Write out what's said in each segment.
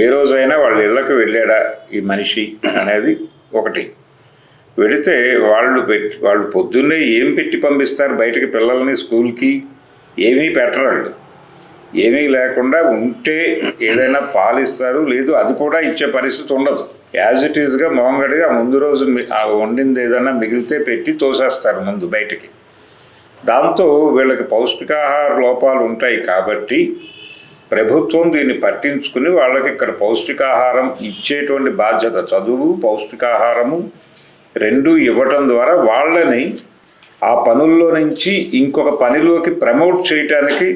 ఏ రోజైనా వాళ్ళ ఇళ్ళకి వెళ్ళాడా ఈ మనిషి అనేది ఒకటి. వెళితే వాళ్ళు పొద్దున్నే ఏం పెట్టి పంపిస్తారు బయటికి పిల్లల్ని స్కూల్కి? ఏమీ పెట్టరు వాళ్ళు. ఏమీ లేకుండా ఉంటే ఏదైనా పాలిస్తారు, లేదు అది కూడా ఇచ్చే పరిస్థితి ఉండదు. యాజ్ ఇట్ ఈజ్గా మోంగడిగా ముందు రోజు వండింది ఏదైనా మిగిలితే పెట్టి తోసేస్తారు ముందు బయటికి. దాంతో వీళ్ళకి పౌష్టికాహార లోపాలు ఉంటాయి. కాబట్టి ప్రభుత్వం దీన్ని పట్టించుకుని వాళ్ళకి ఇక్కడ పౌష్టికాహారం ఇచ్చేటువంటి బాధ్యత, చదువు పౌష్టికాహారము రెండూ ఇవ్వటం ద్వారా వాళ్ళని ఆ పనుల్లో నుంచి ఇంకొక పనిలోకి ప్రమోట్ చేయటానికి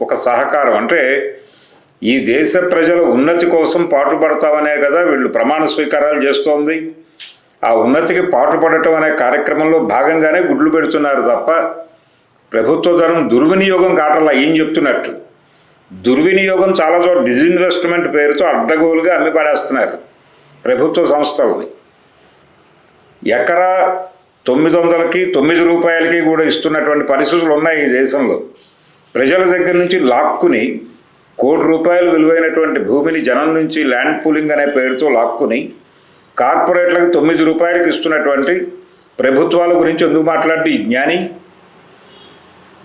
ఒక సహకారం. అంటే ఈ దేశ ప్రజల ఉన్నతి కోసం పాటుపడతామనే కదా వీళ్ళు ప్రమాణ స్వీకారాలు చేస్తోంది. ఆ ఉన్నతికి పాటుపడటం అనే కార్యక్రమంలో భాగంగానే గుడ్లు పెడుతున్నారు తప్ప ప్రభుత్వ ధనం దుర్వినియోగం కావట్లా. ఏం చెప్తున్నట్టు దుర్వినియోగం చాలా చోట్ల డిజిన్వెస్ట్మెంట్ పేరుతో అడ్డగోలుగా అమ్మి పడేస్తున్నారు ప్రభుత్వ సంస్థలని. ఎకరా 900కి 9 రూపాయలకి కూడా ఇస్తున్నటువంటి పరిస్థితులు ఉన్నాయి ఈ దేశంలో. ప్రజల దగ్గర నుంచి లాక్కుని ₹1 కోటి విలువైనటువంటి భూమిని జనం నుంచి ల్యాండ్ పూలింగ్ అనే పేరుతో లాక్కుని కార్పొరేట్లకు ₹9కి ఇస్తున్నటువంటి ప్రభుత్వాల గురించి ఎందుకు మాట్లాడి ఈ జ్ఞాని?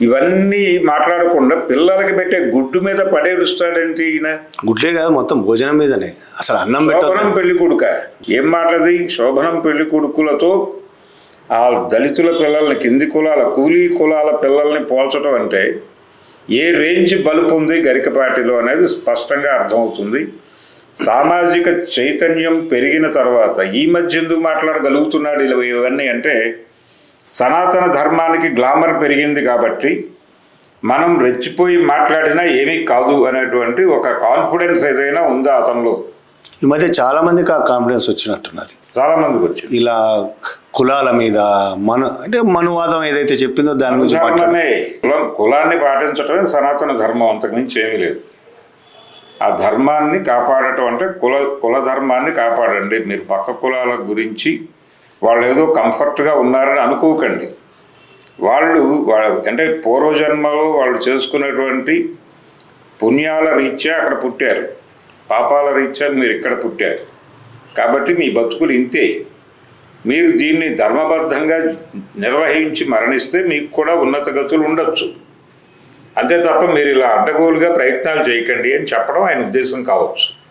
ఇవన్నీ మాట్లాడకుండా పిల్లలకి పెట్టే గుడ్డు మీద పడేడుస్తాడంటే ఈయన. గుడ్లే కాదు, మొత్తం భోజనం మీదనే. అసలు అన్నం శోభనం పెళ్లి కొడుక ఏం మాటది? శోభనం పెళ్లి కొడుకులతో ఆ దళితుల పిల్లల్ని, కింది కులాల కూలీ కులాల పిల్లల్ని పోల్చడం అంటే ఏ రేంజ్ బలుపు ఉంది గరికపాటిలో అనేది స్పష్టంగా అర్థమవుతుంది. సామాజిక చైతన్యం పెరిగిన తర్వాత ఈ మధ్య ఎందుకు మాట్లాడగలుగుతున్నాడు ఇవన్నీ అంటే సనాతన ధర్మానికి గ్లామర్ పెరిగింది కాబట్టి మనం రెచ్చిపోయి మాట్లాడినా ఏమీ కాదు అనేటువంటి ఒక కాన్ఫిడెన్స్ ఏదైనా ఉందా అతనిలో? ఈ మధ్య చాలా మందికి ఆ కాన్ఫిడెన్స్ వచ్చినట్టున్నది. చాలా మందికి వచ్చింది. ఇలా కులాల మీద మనువాదం ఏదైతే చెప్పిందో దాని గురించి కులాన్ని పాటించటమే సనాతన ధర్మం, అంతకుమించి ఏమీ లేదు. ఆ ధర్మాన్ని కాపాడటం అంటే కుల ధర్మాన్ని కాపాడండి. మీరు పక్క కులాల గురించి వాళ్ళు ఏదో కంఫర్ట్గా ఉన్నారని అనుకోకండి. వాళ్ళు అంటే పూర్వజన్మలో వాళ్ళు చేసుకునేటువంటి పుణ్యాల రీత్యా అక్కడ పుట్టారు, పాపాల రీత్యా మీరు ఇక్కడ పుట్టారు. కాబట్టి మీ బతుకులు ఇంతే. మీరు దీన్ని ధర్మబద్ధంగా నిర్వహించి మరణిస్తే మీకు కూడా ఉన్నత గతులు ఉండొచ్చు. అంతే తప్ప మీరు ఇలా అడ్డగోలుగా ప్రయత్నాలు చేయకండి అని చెప్పడం ఆయన ఉద్దేశం కావచ్చు.